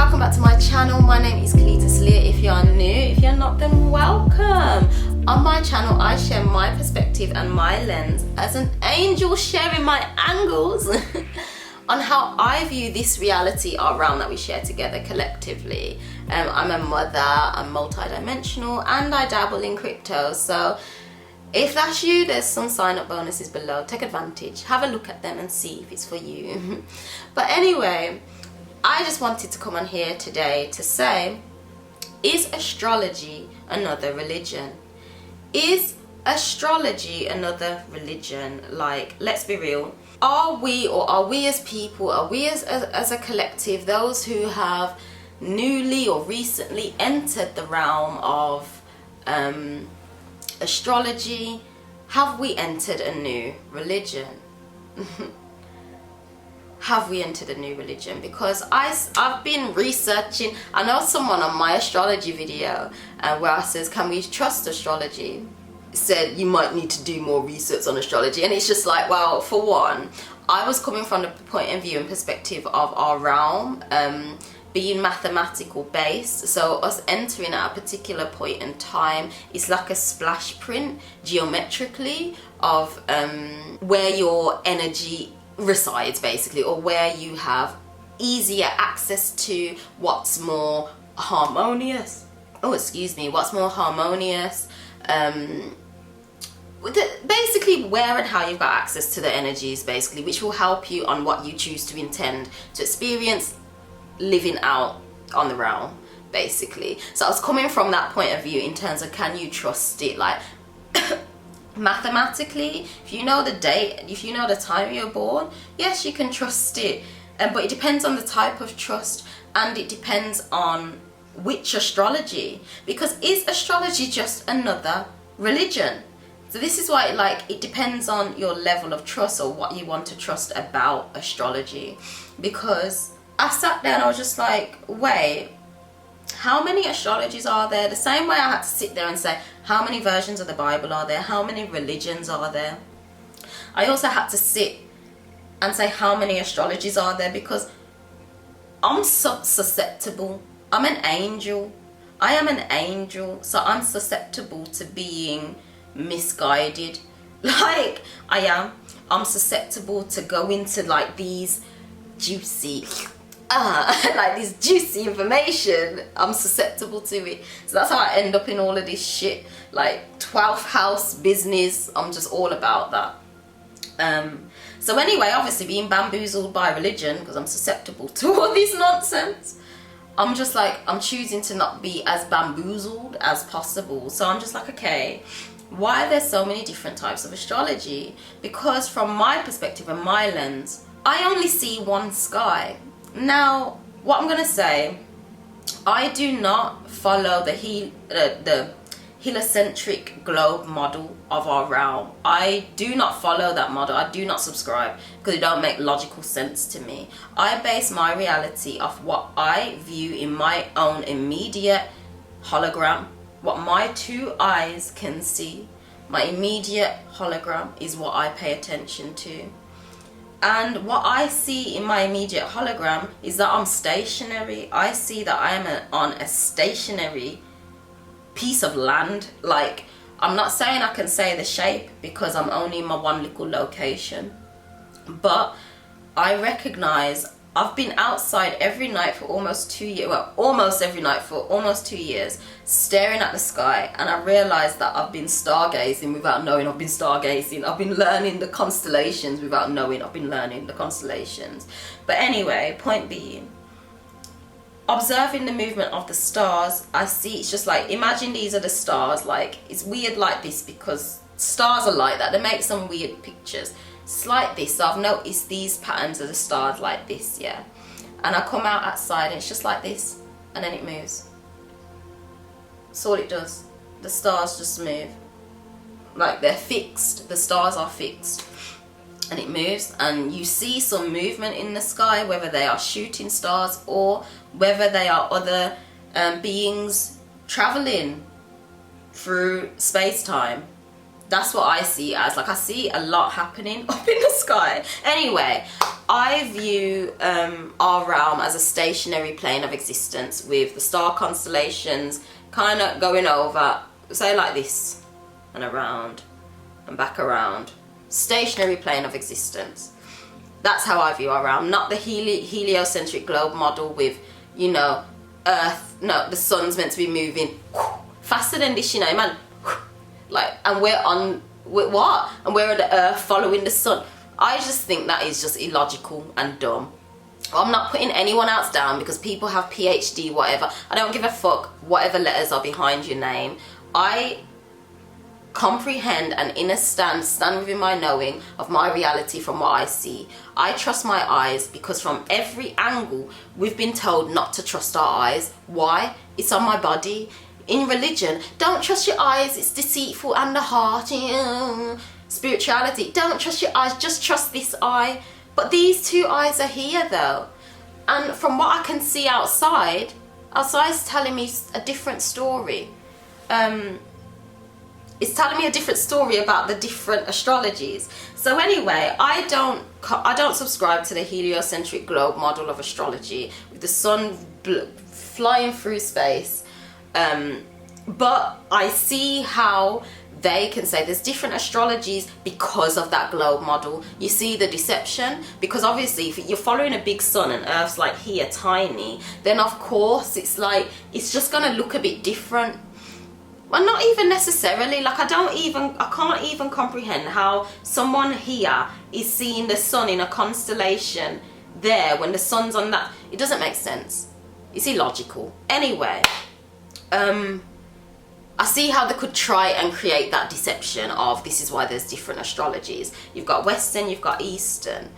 welcome back to my channel. My name is Kelita Sahliah. If you are new, if you're not, then welcome. On my channel I share my perspective and my lens as an angel, sharing my angles on how I view this reality, our realm that we share together collectively. I'm a mother, I'm multi-dimensional, and I dabble in crypto. So if that's you, there's some sign-up bonuses below. Take advantage, have a look at them and see if it's for you. But anyway, I just wanted to come on here today to say, is astrology another religion? Is astrology another religion? Like, let's be real. Are we as people, are we as a collective, those who have newly or recently entered the realm of astrology, have we entered a new religion? Have we entered a new religion? Because I've been researching. I know someone on my astrology video where I says, can we trust astrology, said you might need to do more research on astrology. And it's just like, well, for one, I was coming from the point of view and perspective of our realm being mathematical based. So us entering at a particular point in time is like a splash print geometrically of where your energy resides, basically, or where you have easier access to what's more harmonious. What's more harmonious. Basically where and how you've got access to the energies, basically, which will help you on what you choose to intend to experience living out on the realm, basically. So I was coming from that point of view in terms of, can you trust it? Like, mathematically, if you know the date, if you know the time you're born, yes, you can trust it. But it depends on the type of trust, and it depends on which astrology. Because is astrology just another religion? So this is why, like, it depends on your level of trust or what you want to trust about astrology. Because I sat there and I was just like, wait, how many astrologies are there? The same way I had to sit there and say, how many versions of the Bible are there? How many religions are there? I also had to sit and say, how many astrologies are there? Because I'm so susceptible. I'm an angel. I am an angel. So I'm susceptible to being misguided. Like, I am. I'm susceptible to go into like these juicy like this juicy information. I'm susceptible to it. So that's how I end up in all of this shit, like 12th house business. I'm just all about that. So anyway, obviously being bamboozled by religion, because I'm susceptible to all this nonsense, I'm just like, I'm choosing to not be as bamboozled as possible. So I'm just like, okay, why are there so many different types of astrology? Because from my perspective and my lens, I only see one sky. Now, what I'm gonna say, I do not follow the heliocentric globe model of our realm. I do not follow that model. I do not subscribe, because it don't make logical sense to me. I base my reality off what I view in my own immediate hologram, what my two eyes can see. My immediate hologram is what I pay attention to. And what I see in my immediate hologram is that I'm stationary. I see that I am on a stationary piece of land. Like, I'm not saying I can say the shape because I'm only in my one little location. But I recognize I've been outside every night for almost 2 years. Well, almost every night for almost 2 years, staring at the sky. And I realized that I've been stargazing without knowing I've been stargazing. I've been learning the constellations without knowing I've been learning the constellations. But anyway, point being, observing the movement of the stars, I see it's just like, imagine these are the stars. Like, it's weird like this because stars are like that. They make some weird pictures. It's like this. So I've noticed these patterns of the stars like this, yeah. And I come out outside and it's just like this, and then it moves. That's all it does. The stars just move. Like, they're fixed. The stars are fixed. And it moves, and you see some movement in the sky, whether they are shooting stars or whether they are other beings traveling through space-time. That's what I see as. Like, I see a lot happening up in the sky. Anyway, I view our realm as a stationary plane of existence with the star constellations kind of going over, say like this, and around and back around. Stationary plane of existence. That's how I view our realm, not the heliocentric globe model with, you know, Earth. No, the sun's meant to be moving faster than this, you know, man. Like, and we're what? And we're at the Earth following the sun. I just think that is just illogical and dumb. I'm not putting anyone else down because people have PhD, whatever. I don't give a fuck whatever letters are behind your name. I comprehend and stand within my knowing of my reality from what I see. I trust my eyes because from every angle we've been told not to trust our eyes. Why? It's on my body. In religion, don't trust your eyes, it's deceitful, and the heart. Spirituality, don't trust your eyes, just trust this eye. But these two eyes are here though, and from what I can see outside's telling me a different story. It's telling me a different story about the different astrologies. So anyway, I don't subscribe to the heliocentric globe model of astrology with the sun flying through space. But I see how they can say there's different astrologies because of that globe model. You see the deception, because obviously if you're following a big sun and Earth's like here tiny, then of course it's like, it's just gonna look a bit different. Well, not even necessarily, like I can't even comprehend how someone here is seeing the sun in a constellation there when the sun's on that. It doesn't make sense. It's illogical. Anyway, I see how they could try and create that deception of this is why there's different astrologies. You've got Western, you've got Eastern.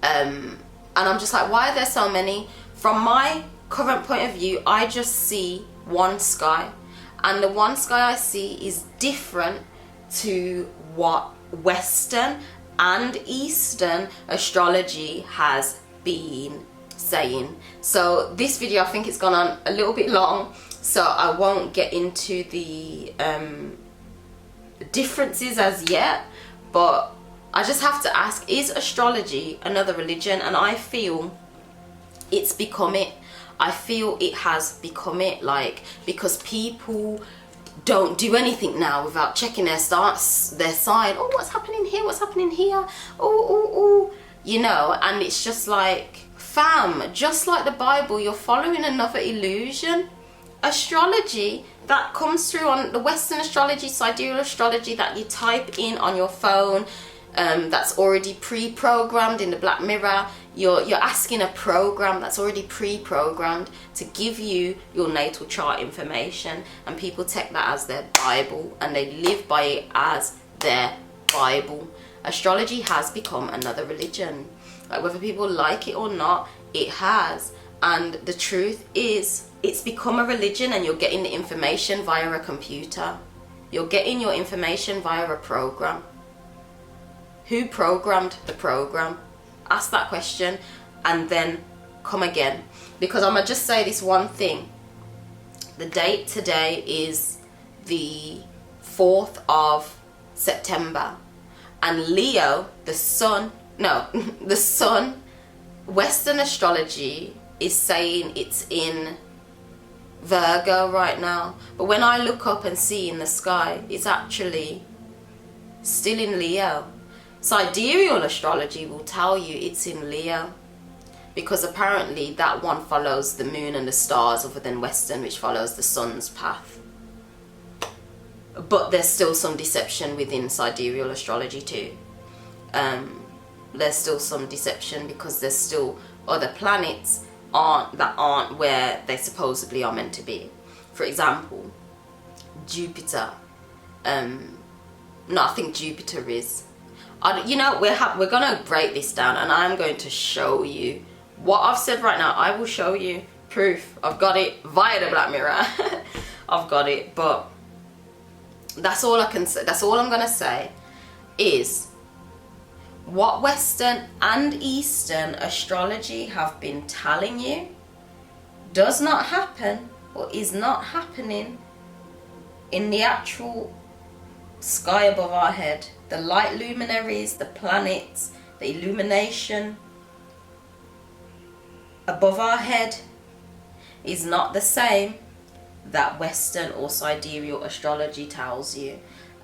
And I'm just like, why are there so many? From my current point of view, I just see one sky. And the one sky I see is different to what Western and Eastern astrology has been saying. So this video, I think it's gone on a little bit long, so I won't get into the differences as yet, but I just have to ask, is astrology another religion? And I feel it's become it. I feel it has become it, like, because people don't do anything now without checking their sign. Oh, what's happening here? What's happening here? Oh, you know, and it's just like, fam, just like the Bible, you're following another illusion. Astrology that comes through on the Western astrology, sidereal astrology that you type in on your phone, that's already pre-programmed in the Black Mirror. You're asking a program that's already pre-programmed to give you your natal chart information, and people take that as their Bible and they live by it as their Bible. Astrology has become another religion. Like, whether people like it or not, it has. And the truth is, it's become a religion, and you're getting the information via a computer. You're getting your information via a program. Who programmed the program? Ask that question and then come again. Because I'm going to just say this one thing. The date today is the 4th of September. And Leo, the sun, Western astrology is saying it's in Virgo right now. But when I look up and see in the sky, it's actually still in Leo. Sidereal astrology will tell you it's in Leo, because apparently that one follows the moon and the stars, other than Western, which follows the sun's path. But there's still some deception within sidereal astrology too. There's still some deception because there's still other planets that aren't where they supposedly are meant to be. For example, Jupiter. No, I think Jupiter is. You know, we're gonna break this down, and I'm going to show you what I've said right now. I will show you proof. I've got it via the Black Mirror. I've got it, but that's all I can say. That's all I'm gonna say is what Western and Eastern astrology have been telling you does not happen, or is not happening in the actual sky above our head. The light luminaries, the planets, the illumination, above our head is not the same that Western or sidereal astrology tells you.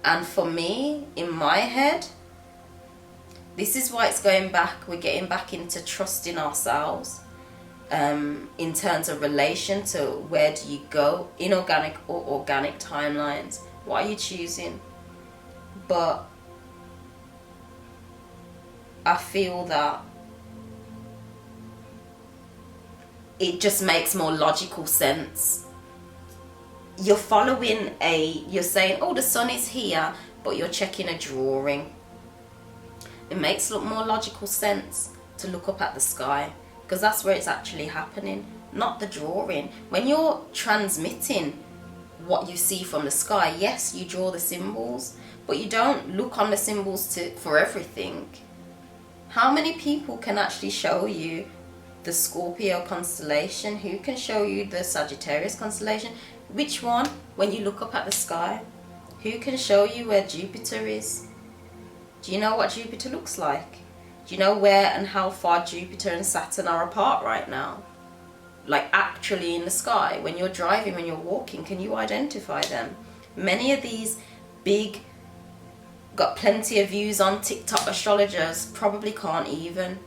And for me, in my head, this is why it's going back. We're getting back into trusting ourselves in terms of relation to where do you go, inorganic or organic timelines. What are you choosing? But I feel that it just makes more logical sense. You're following you're saying, oh, the sun is here, but you're checking a drawing. It makes more logical sense to look up at the sky, because that's where it's actually happening, not the drawing. When you're transmitting what you see from the sky, yes, you draw the symbols, but you don't look on the symbols for everything. How many people can actually show you the Scorpio constellation? Who can show you the Sagittarius constellation? Which one? When you look up at the sky, who can show you where Jupiter is? Do you know what Jupiter looks like? Do you know where and how far Jupiter and Saturn are apart right now? Like actually in the sky, when you're driving, when you're walking, can you identify them? Many of these big, got plenty of views on TikTok astrologers probably can't even.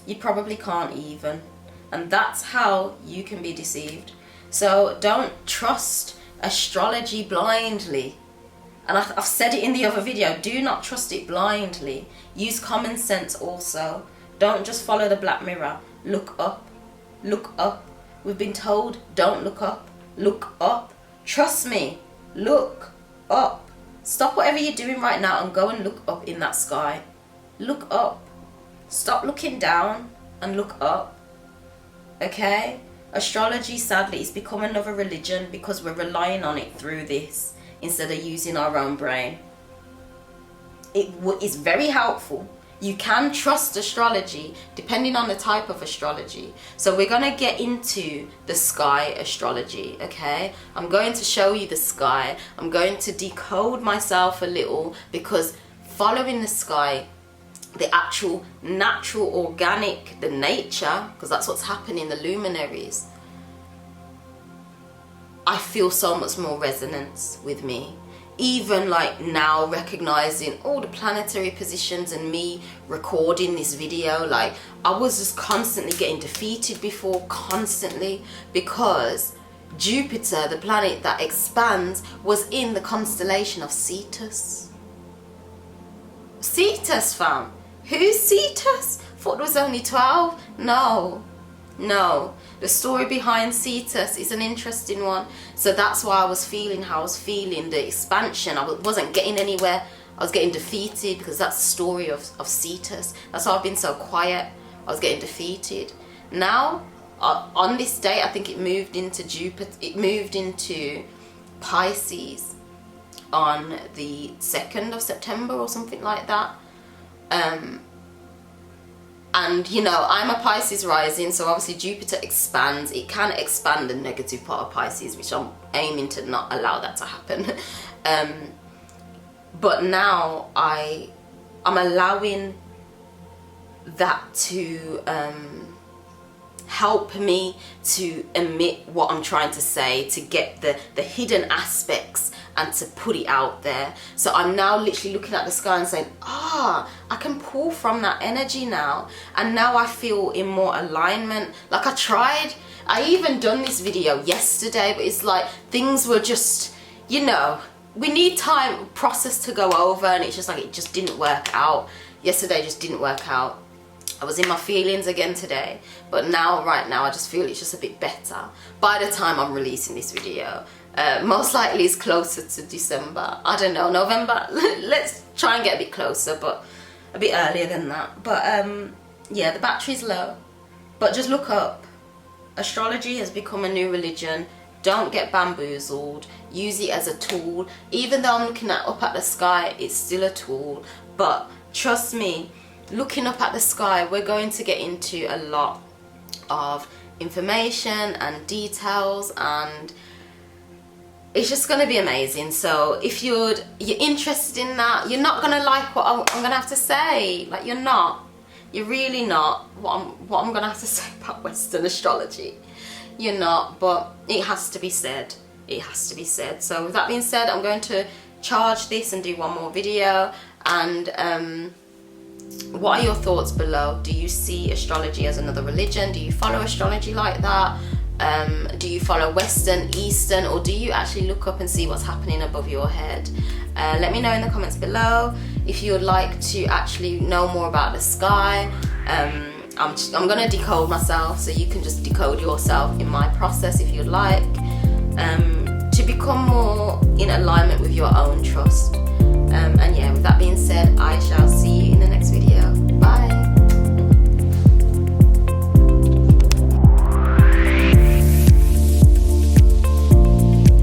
You probably can't even. And that's how you can be deceived. So don't trust astrology blindly. And I've said it in the other video, do not trust it blindly. Use common sense also. Don't just follow the black mirror. Look up. Look up. We've been told, don't look up. Look up. Trust me. Look up. Stop whatever you're doing right now and go and look up in that sky. Look up. Stop looking down and look up. Okay? Astrology, sadly, has become another religion because we're relying on it through this instead of using our own brain. It is very helpful. You can trust astrology depending on the type of astrology. So we're going to get into the sky astrology, okay? I'm going to show you the sky. I'm going to decode myself a little, because following the sky, the actual natural organic, the nature, because that's what's happening, the luminaries, I feel so much more resonance with me. Even like now, recognizing all the planetary positions and me recording this video, like I was just constantly getting defeated before, constantly, because Jupiter, the planet that expands, was in the constellation of Cetus. Cetus, fam. Who's Cetus? Thought it was only 12? No. The story behind Cetus is an interesting one. So that's why I was feeling how I was feeling, the expansion. I wasn't getting anywhere. I was getting defeated, because that's the story of Cetus. That's why I've been so quiet. I was getting defeated. Now, on this day, I think it moved into Jupiter. It moved into Pisces on the 2nd of September or something like that. And you know, I'm a Pisces rising, so obviously Jupiter expands. It can expand the negative part of Pisces, which I'm aiming to not allow that to happen. But now I'm allowing that to help me to emit what I'm trying to say, to get the hidden aspects and to put it out there. So I'm now literally looking at the sky and saying, I can pull from that energy now. And now I feel in more alignment. Like I even done this video yesterday, but it's like things were just, you know, we need time, process to go over, and it's just like it just didn't work out. Yesterday just didn't work out. I was in my feelings again today, but now, right now, I just feel it's just a bit better. By the time I'm releasing this video, most likely it's closer to December. I don't know, November. Let's try and get a bit closer, but a bit earlier than that. But yeah, the battery's low. But just look up. Astrology has become a new religion. Don't get bamboozled. Use it as a tool. Even though I'm looking up at the sky, it's still a tool. But trust me, looking up at the sky, we're going to get into a lot of information and details, and it's just going to be amazing. So if you're interested in that, you're not going to like what I'm going to have to say. Like, you're not. You're really not. What I'm gonna have to say about Western astrology, you're not, but it has to be said. It has to be said. So with that being said, I'm going to charge this and do one more video. And what are your thoughts below? Do you see astrology as another religion? Do you follow astrology like that? Do you follow Western, Eastern, or do you actually look up and see what's happening above your head? Let me know in the comments below. If you would like to actually know more about the sky, I'm gonna decode myself, so you can just decode yourself in my process if you'd like, to become more in alignment with your own trust. And yeah, with that being said, I shall see you